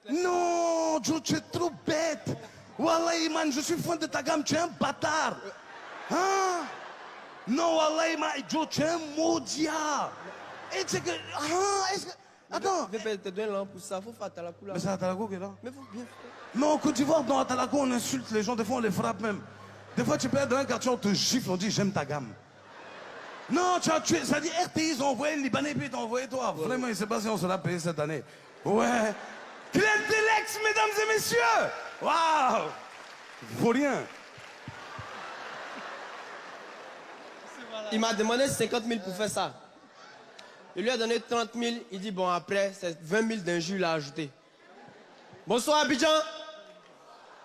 Non, Joe, tu es trop bête. Wallahi, man, je suis fan de ta gamme, tu es un bâtard. Hein? Non, Wallahi, man, Joe, tu es un maudit. Et tu sais que... Hein? Est-ce que... Attends. Je vais te donner l'an pour ça, faut faire Atalakou là. Mais c'est Atalakou qui est là. Mais faut bien faire. Non, en Côte d'Ivoire, dans Atalakou, on insulte les gens, des fois on les frappe même. Des fois, tu peux être dans un quartier, on te gifle, on dit j'aime ta gamme. Non, tu as tué. Ça dit RTI, ils ont envoyé le Libanais, puis ils t'ont envoyé toi. Ouais. Vraiment, il ne sait pas si on se l'a payé cette année. Ouais. Clientelex, mesdames et messieurs. Waouh. Faut rien. Il m'a demandé 50 000 pour faire ça. Il lui a donné 30 000. Il dit bon, après, c'est 20 000 d'injures à ajouter. Bonsoir, Abidjan.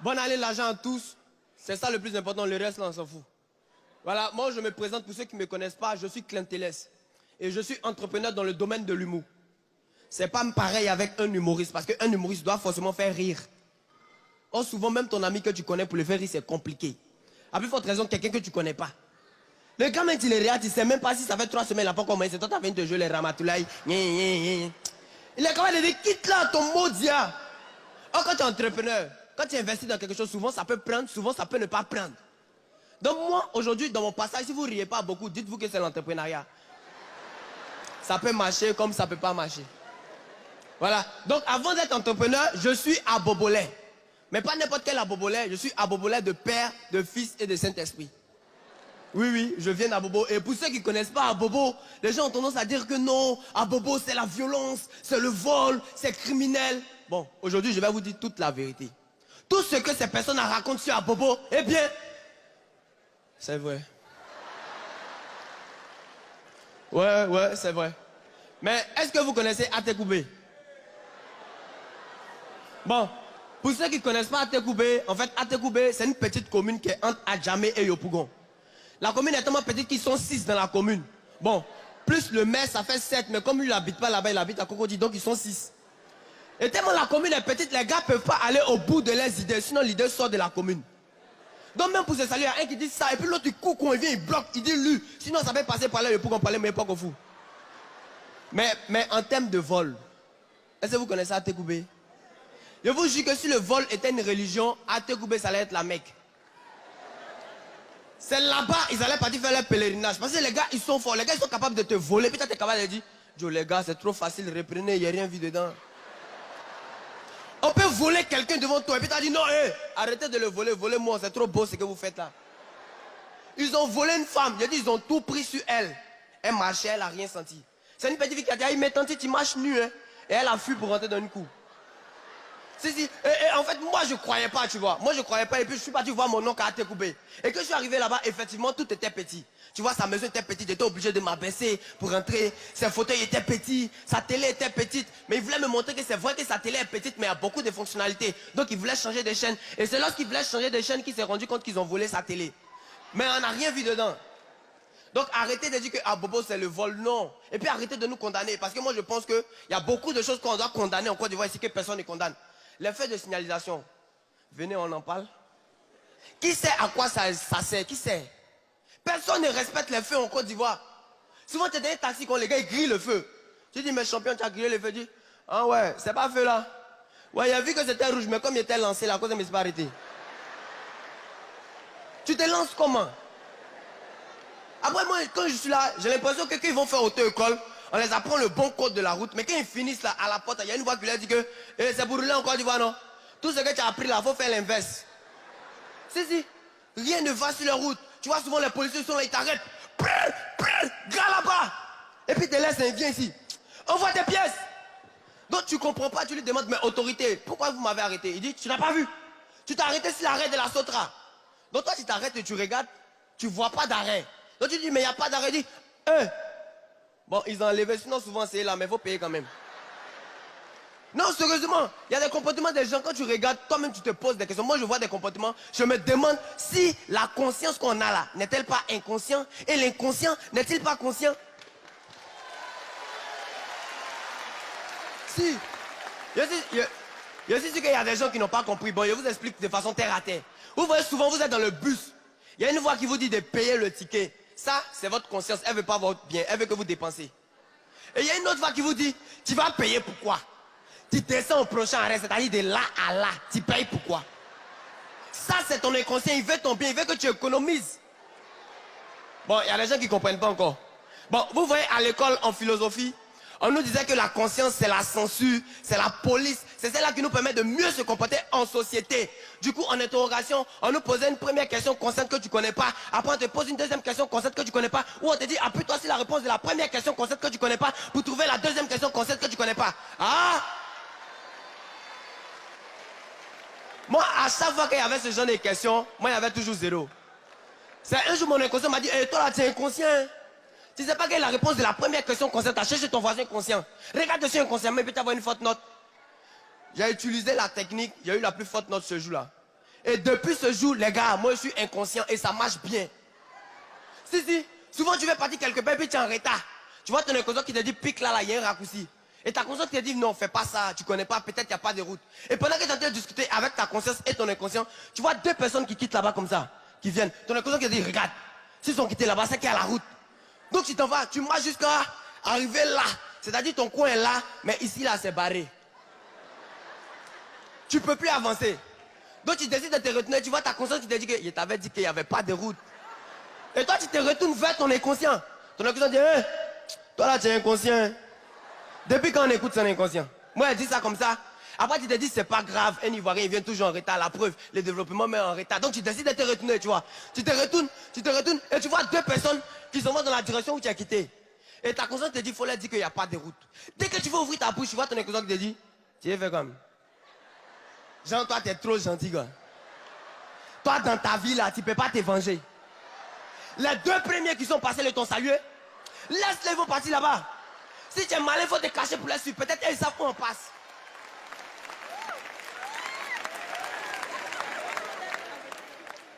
Bonne année, l'argent à tous. C'est ça le plus important. Le reste, là, on s'en fout. Voilà, moi, je me présente pour ceux qui ne me connaissent pas. Je suis Clientelex. Et je suis entrepreneur dans le domaine de l'humour. C'est pas pareil avec un humoriste. Parce qu'un humoriste doit forcément faire rire. Or, souvent, même ton ami que tu connais pour le faire rire, c'est compliqué. À plus forte raison, quelqu'un que tu ne connais pas. Le gars, même il est réel, tu ne sais même pas si ça fait 3 semaines, il n'a pas commencé. C'est toi qui as venu te jouer les ramatoulaïs. Il est quand même de dire, quitte là ton maudit. Or, quand tu es entrepreneur, quand tu investis dans quelque chose, souvent ça peut prendre, souvent ça peut ne pas prendre. Donc moi, aujourd'hui, dans mon passage, si vous ne riez pas beaucoup, dites-vous que c'est l'entrepreneuriat. Ça peut marcher comme ça ne peut pas marcher. Voilà. Donc avant d'être entrepreneur, je suis abobolais. Mais pas n'importe quel abobolais, je suis abobolais de Père, de Fils et de Saint-Esprit. Oui, oui, je viens d'Abobo. Et pour ceux qui ne connaissent pas Abobo, les gens ont tendance à dire que non, Abobo c'est la violence, c'est le vol, c'est criminel. Bon, aujourd'hui je vais vous dire toute la vérité. Tout ce que ces personnes racontent sur Abobo, eh bien, c'est vrai. Ouais, c'est vrai. Mais est-ce que vous connaissez Atekoubé? Bon, pour ceux qui ne connaissent pas Atekoubé, en fait Atekoubé c'est une petite commune qui est entre Adjamé et Yopougon. La commune est tellement petite qu'ils sont 6 dans la commune. Bon, plus le maire, ça fait 7. Mais comme lui, il n'habite pas là-bas, il habite à Cocody, donc ils sont 6. Et tellement la commune est petite, les gars ne peuvent pas aller au bout de leurs idées. Sinon, l'idée sort de la commune. Donc même pour se saluer, il y a un qui dit ça, et puis l'autre, il court, quand il vient, il bloque, il dit lui. Sinon, ça peut passer par là, pour qu'on parle, mais pas qu'on fout. Mais en termes de vol, est-ce que vous connaissez Atekoubé? Je vous jure que si le vol était une religion, Atekoubé, ça allait être la Mecque. C'est là-bas, ils allaient partir faire leur pèlerinage. Parce que les gars, ils sont forts. Les gars, ils sont capables de te voler. Puis toi, tu es capable de dire, Joe, les gars, c'est trop facile, reprenez, il n'y a rien vu dedans. On peut voler quelqu'un devant toi. Et puis tu as dit, non, hey, arrêtez de le voler, volez-moi, c'est trop beau ce que vous faites là. Ils ont volé une femme. J'ai dit, ils ont tout pris sur elle. Elle marchait, elle n'a rien senti. C'est une petite fille qui a dit, ah, mais tante, tu marches nu, hein. Et elle a fui pour rentrer dans une cour. Si. Et en fait, moi, je ne croyais pas, tu vois. Moi, je ne croyais pas. Et puis, je suis parti voir mon oncle à Atekoubé. Et que je suis arrivé là-bas, effectivement, tout était petit. Tu vois, sa maison était petite. J'étais obligé de m'abaisser pour rentrer. Ses fauteuils étaient petits. Sa télé était petite. Mais il voulait me montrer que c'est vrai que sa télé est petite, mais il y a beaucoup de fonctionnalités. Donc, il voulait changer de chaîne. Et c'est lorsqu'il voulait changer de chaîne qu'il s'est rendu compte qu'ils ont volé sa télé. Mais on n'a rien vu dedans. Donc, arrêtez de dire que Abobo, c'est le vol. Non. Et puis, arrêtez de nous condamner. Parce que moi, je pense qu'il y a beaucoup de choses qu'on doit condamner en Côte d'Ivoire ici que personne ne condamne. Les faits de signalisation, venez, on en parle. Qui sait à quoi ça sert? Qui sait? Personne ne respecte les feux en Côte d'Ivoire. Souvent, tu es dans un taxi quand les gars ils grillent le feu. Tu dis, mais champion, tu as grillé le feu. Tu dis, ah ouais, c'est pas feu là. Ouais, il a vu que c'était rouge, mais comme il était lancé, la cause ne me s'est pas arrêtée. Tu te lances comment? Après, moi, quand je suis là, j'ai l'impression que quand ils vont faire auto-école, on les apprend le bon code de la route. Mais quand ils finissent là, à la porte, il y a une voix qui leur dit que c'est pour rouler en Côte d'Ivoire, non? Tout ce que tu as appris là, il faut faire l'inverse. Si. Rien ne va sur la route. Tu vois, souvent les policiers sont là, ils t'arrêtent. Gars là-bas. Et puis ils te laissent, viens ici. Envoie tes pièces. Donc tu ne comprends pas, tu lui demandes, mais autorité, pourquoi vous m'avez arrêté? Il dit, tu n'as pas vu. Tu t'es arrêté sur l'arrêt de la Sotra. Donc toi, tu t'arrêtes et tu regardes, tu ne vois pas d'arrêt. Donc tu dis, mais il n'y a pas d'arrêt. Il dit, bon, ils ont enlevé, sinon souvent c'est là, mais il faut payer quand même. Non, sérieusement, il y a des comportements des gens, quand tu regardes, toi-même tu te poses des questions. Moi je vois des comportements, je me demande si la conscience qu'on a là n'est-elle pas inconscient et l'inconscient n'est-il pas conscient? Si. Je suis sûr qu'il y a des gens qui n'ont pas compris. Bon, je vous explique de façon terre à terre. Vous voyez souvent, vous êtes dans le bus. Il y a une voix qui vous dit de payer le ticket. Ça, c'est votre conscience. Elle ne veut pas votre bien. Elle veut que vous dépensez. Et il y a une autre voix qui vous dit, tu vas payer pourquoi? tu descends au prochain arrêt, c'est-à-dire de là à là. Tu payes pourquoi? Ça, c'est ton inconscient. Il veut ton bien, il veut que tu économises. Bon, il y a des gens qui ne comprennent pas encore. Bon, vous voyez, à l'école, en philosophie, on nous disait que la conscience, c'est la censure, c'est la police. C'est celle-là qui nous permet de mieux se comporter en société. Du coup, en interrogation, on nous posait une première question consciente que tu ne connais pas. Après, on te pose une deuxième question consciente que tu ne connais pas. Ou on te dit, appuie-toi sur la réponse de la première question consciente que tu ne connais pas pour trouver la deuxième question consciente que tu ne connais pas. Ah! Moi, à chaque fois qu'il y avait ce genre de questions, moi, il y avait toujours zéro. C'est un jour, mon inconscient m'a dit, hey, toi là, tu es inconscient. Tu ne sais pas quelle est la réponse de la première question consciente. Tu as cherché ton voisin conscient. Regarde dessus inconsciemment et puis tu vas avoir une forte note. J'ai utilisé la technique, j'ai eu la plus forte note ce jour-là. Et depuis ce jour, les gars, moi je suis inconscient et ça marche bien. Si, souvent tu veux partir quelque part et puis tu es en retard. Tu vois ton inconscient qui te dit, pique là, il y a un raccourci. Et ta conscience qui te dit, non, fais pas ça, tu connais pas, peut-être qu'il n'y a pas de route. Et pendant que tu es en train de discuter avec ta conscience et ton inconscient, tu vois deux personnes qui quittent là-bas comme ça, qui viennent. Ton inconscient qui te dit, regarde, s'ils sont quittés là-bas, c'est qu'il y a la route. Donc tu t'en vas, tu marches jusqu'à arriver là. C'est-à-dire ton coin est là, mais ici là c'est barré. Tu ne peux plus avancer. Donc tu décides de te retourner, tu vois ta conscience qui te dit que je t'avais dit qu'il n'y avait pas de route. Et toi tu te retournes vers ton inconscient. Ton inconscient dit, hey, toi là tu es inconscient. Depuis quand on écoute son inconscient? Moi elle dit ça comme ça. Après tu te dis c'est pas grave, un Ivoirien il vient toujours en retard, la preuve, le développement met en retard. Donc tu décides de te retourner, tu vois. Tu te retournes et tu vois deux personnes qui s'en vont dans la direction où tu as quitté. Et ta conscience te dit, il faut leur dire qu'il n'y a pas de route. Dès que tu veux ouvrir ta bouche, tu vois ton inconscient qui te dit, tu es fait comme. Genre toi tu es trop gentil quoi. Toi dans ta vie là, tu ne peux pas te venger. Les deux premiers qui sont passés le ton saluer, laisse-les, ils vont partir là-bas. Si tu es malin, il faut te cacher pour les suivre. Peut-être qu'ils savent où on passe.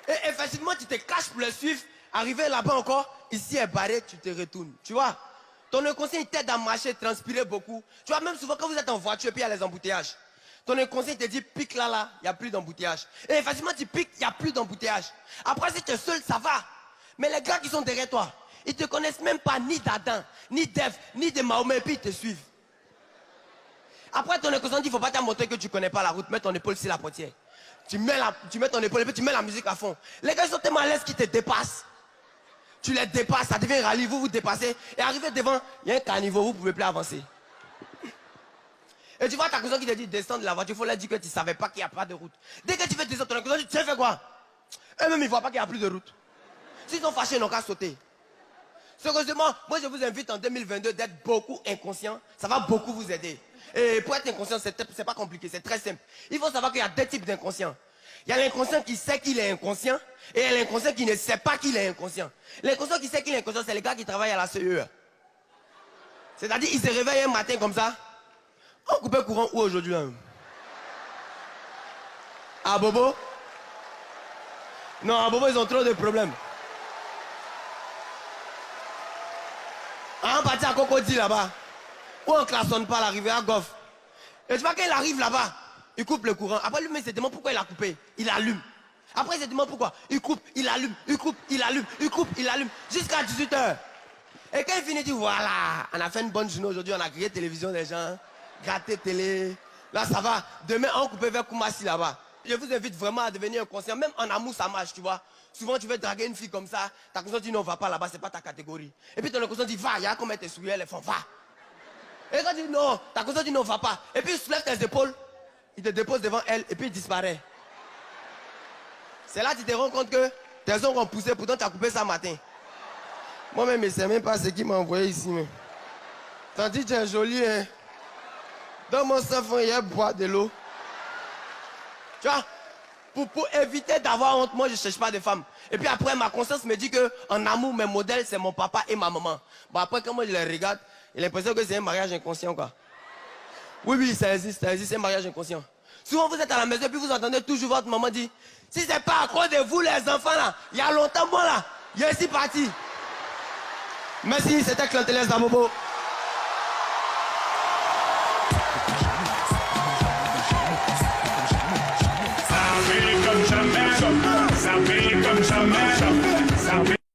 Et effectivement, tu te caches pour les suivre. Arrivé là-bas encore, ici est barré, tu te retournes. Tu vois, ton inconscient il t'aide à marcher, transpirer beaucoup. Tu vois, même souvent quand vous êtes en voiture et puis il y a les embouteillages. Ton inconscient te dit, pique là, il n'y a plus d'embouteillage. Et effectivement, tu piques, il n'y a plus d'embouteillage. Après, si tu es seul, ça va. Mais les gars qui sont derrière toi, ils ne te connaissent même pas ni d'Adam, ni d'Ève, ni de Mahomet, et puis ils te suivent. Après, ton inconscient dit, il ne faut pas te montrer que tu ne connais pas la route, mets ton épaule sur la portière. Tu mets ton épaule et puis tu mets la musique à fond. Les gars ils sont tellement à l'aise qu'ils te dépassent. Tu les dépasses, ça devient un rallye, vous vous dépassez. Et arrivé devant, il y a un caniveau, vous ne pouvez plus avancer. Et tu vois ta conscience qui te dit descends de la voiture, il faut leur dire que tu ne savais pas qu'il n'y a pas de route. Dès que tu veux descendre, ton inconscient dit tu sais faire quoi? Eux-mêmes ils ne voient pas qu'il n'y a plus de route. S'ils sont fâchés, ils n'ont qu'à sauter. Sérieusement, moi je vous invite en 2022 d'être beaucoup inconscient. Ça va beaucoup vous aider. Et pour être inconscient, c'est pas compliqué, c'est très simple. Il faut savoir qu'il y a deux types d'inconscients. Il y a l'inconscient qui sait qu'il est inconscient et il y a l'inconscient qui ne sait pas qu'il est inconscient. L'inconscient qui sait qu'il est inconscient, c'est les gars qui travaillent à la CEE. C'est-à-dire, ils se réveillent un matin comme ça. On coupe le courant où aujourd'hui là? À Bobo? Non, à Bobo, ils ont trop de problèmes. On partit à Cocody là-bas. Ou on ne klaxonne pas l'arrivée à Goff. Et tu vois qu'il arrive là-bas, il coupe le courant. Après lui, il se demande pourquoi il a coupé. Il allume. Après il se demande pourquoi. Il coupe, il allume, il coupe, il allume, il coupe, il allume. Jusqu'à 18h. Et quand il finit, il dit voilà, on a fait une bonne journée aujourd'hui, on a grillé télévision des gens, gratté télé. Là ça va. Demain on coupe vers Koumassi là-bas. Je vous invite vraiment à devenir inconscient. Même en amour ça marche, tu vois. Souvent tu veux draguer une fille comme ça, ta conscience dit non, va pas là-bas, c'est pas ta catégorie. Et puis ton inconscient dit va, il y a combien de souliers, les fonds, va. Et quand tu dis non, ta conscience dit non, va pas. Et puis il soulève tes épaules, il te dépose devant elle et puis il disparaît. C'est là que tu te rends compte que tes ongles ont poussé, pourtant tu as coupé ça matin. Moi-même, je ne sais même pas ce qui m'a envoyé ici. Mais... Tandis que tu es joli, hein. Dans mon sang, il y a boire de l'eau. Tu vois, pour éviter d'avoir honte, moi je ne cherche pas de femme. Et puis après, ma conscience me dit qu'en amour, mes modèles, c'est mon papa et ma maman. Bon, après, quand moi je les regarde, j'ai l'impression que c'est un mariage inconscient, quoi. Oui, ça existe, c'est un mariage inconscient. Souvent, vous êtes à la maison et puis vous entendez toujours votre maman dire, si ce n'est pas à cause de vous, les enfants, là, il y a longtemps, moi, là, je suis parti. Merci, c'était Clantelès Dabobo.